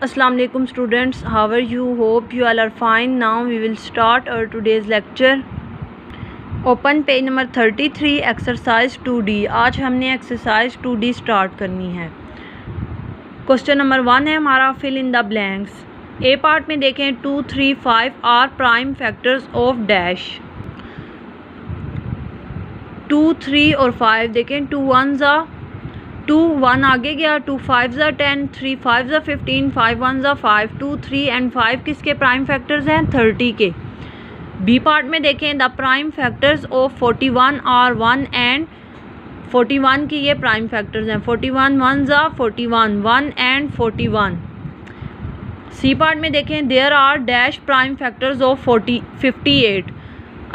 Assalamu alaikum students, how are you? Hope you all are fine. Now we will start our today's lecture. Open page number 33 exercise 2D. आज हमने exercise 2D start करनी है. Question number 1 है हमारा fill in the blanks. A part में देखें 2, 3, 5 are prime factors of dash. 2, 3 और 5 देखें 2 1 ज़ा 2 1 आगे गया 2 5 ज़ा 10 3 5 ज़ा 15 5 1 ज़ा 5 2 3 एंड 5 किसके प्राइम फैक्टर्स हैं 30 के. बी पार्ट में देखें the prime factors of 41 are 1 and 41 की ये प्राइम फैक्टर्स हैं 41 1 ज़ा 41 1 एंड 41. सी पार्ट में देखें there are dash prime factors of 58.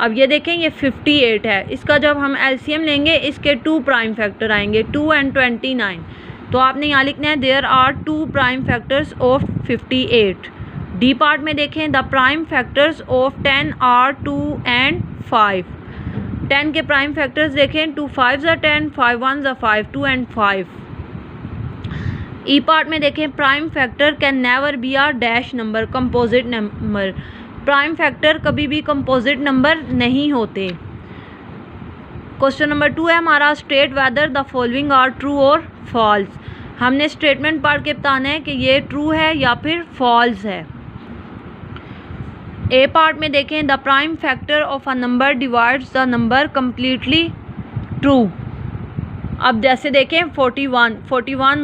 अब ये देखें ये 58 है, इसका जब हम एलसीएम लेंगे इसके 2 प्राइम फैक्टर आएंगे 2 एंड 29. तो आपने यहाँ लिखना है there are 2 prime factors of 58. D part में देखें the prime factors of 10 are 2 and 5. 10 के प्राइम फैक्टर्स देखें 2 5 ज़ा 10 5 1 ज़ा 5 2 एंड 5. ई पार्ट में देखें prime factor can never be are dash number composite number. Prime factor कभी भी कंपोजिट नंबर नहीं होते. क्वेश्चन नंबर 2 है हमारा state whether the following are true और फॉल्स. हमने स्टेटमेंट पढ़ के बताना है कि ये ट्रू है या फिर फॉल्स है. ए पार्ट में देखें the prime factor of a number divides the number completely. True. अब जैसे देखें 41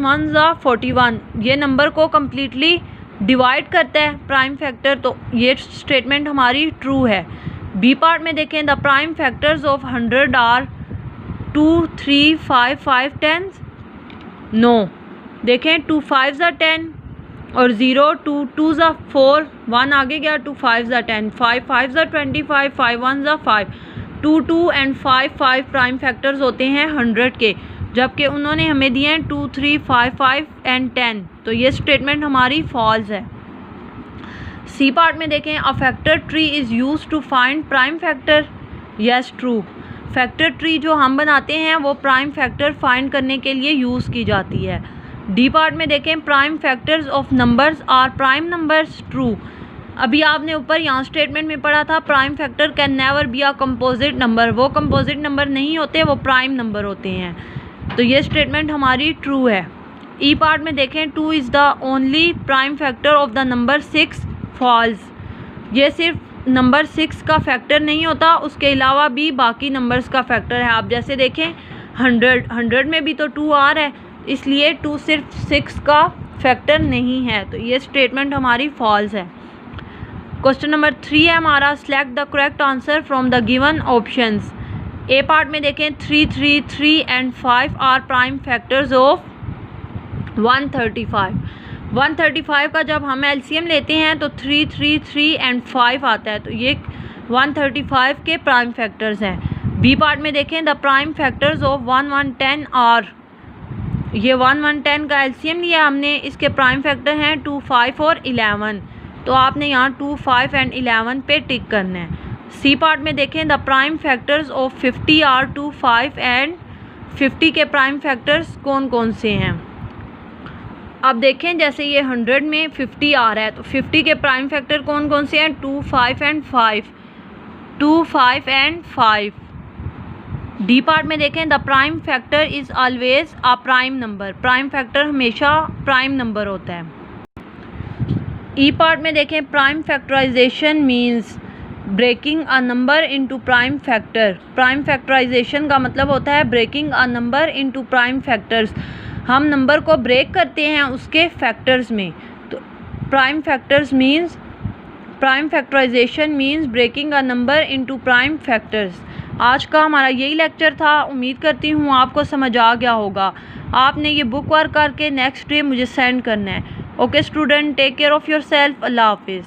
1 ज़ा 41 ये नंबर को कम्प्लीटली डिवाइड करता है प्राइम फैक्टर, तो ये स्टेटमेंट हमारी ट्रू है. बी पार्ट में देखें the prime factors of 100 are 2 3 5 5 10. No. देखें 2 5 ज़ा 10 और 0 2 2 ज़ा 4 1 आगे गया 2 5 ज़ा 10 5 5 ज़ा 25 5 1 ज़ा 5 2 2 एंड 5 5 प्राइम फैक्टर्स होते हैं 100 के, जबकि उन्होंने हमें दिए हैं 2 3 5 5 एंड 10. तो ये स्टेटमेंट हमारी फॉल्स है. सी पार्ट में देखें a factor tree is used to find prime factor. Yes true. Factor tree जो हम बनाते हैं वो प्राइम फैक्टर फाइंड करने के लिए यूज़ की जाती है. डी पार्ट में देखें prime factors of numbers are prime numbers. True. अभी आपने ऊपर यहाँ स्टेटमेंट में पढ़ा था prime factor can never be a composite number. वो कंपोजिट नंबर नहीं होते, वो प्राइम नंबर होते हैं. तो ये स्टेटमेंट हमारी ट्रू है. ई पार्ट में देखें 2 is the only prime factor of the number 6. False. ये सिर्फ नंबर 6 का फैक्टर नहीं होता, उसके अलावा भी बाकी नंबर्स का फैक्टर है. आप जैसे देखें 100 में भी तो 2 आ रहा है, इसलिए 2 सिर्फ 6 का फैक्टर नहीं है. तो ये स्टेटमेंट हमारी फॉल्स है. क्वेश्चन नंबर 3 है हमारा select the correct answer from the given options. A part में देखें 3 3 3 and 5 are prime factors of 135. 135 का जब हम एलसीएम लेते हैं तो 3 3 3 एंड 5 आता है, तो ये 135 के प्राइम फैक्टर्स हैं. बी पार्ट में देखें the prime factors of 1 1 10 are. ये 1 1 10 का एलसीएम लिया हमने, इसके प्राइम फैक्टर हैं 2 5 और 11. तो आपने यहाँ 2 5 एंड 11 पे टिक करना है. सी पार्ट में देखें the prime factors of 50 are 2 5 and 50 के प्राइम फैक्टर्स कौन कौन से हैं. अब देखें जैसे ये 100 में 50 आ रहा है, तो 50 के प्राइम फैक्टर कौन कौन से हैं 2 5 एंड 5 2 5 एंड 5. डी पार्ट में देखें the prime factor is always a prime number. Prime factor हमेशा प्राइम नंबर होता है. ई पार्ट में देखें prime factorization means breaking a number into prime factor. Prime factorization का मतलब होता है breaking a number into prime factors. हम नंबर को ब्रेक करते हैं उसके फैक्टर्स में. तो prime factors means prime factorization means breaking a number into prime factors. आज का हमारा यही लेक्चर था. उम्मीद करती हूँ आपको समझ आ गया होगा. आपने ये बुक वर्क करके नेक्स्ट डे मुझे सेंड करना है. Okay student, take care of yourself. Allah हाफिज़.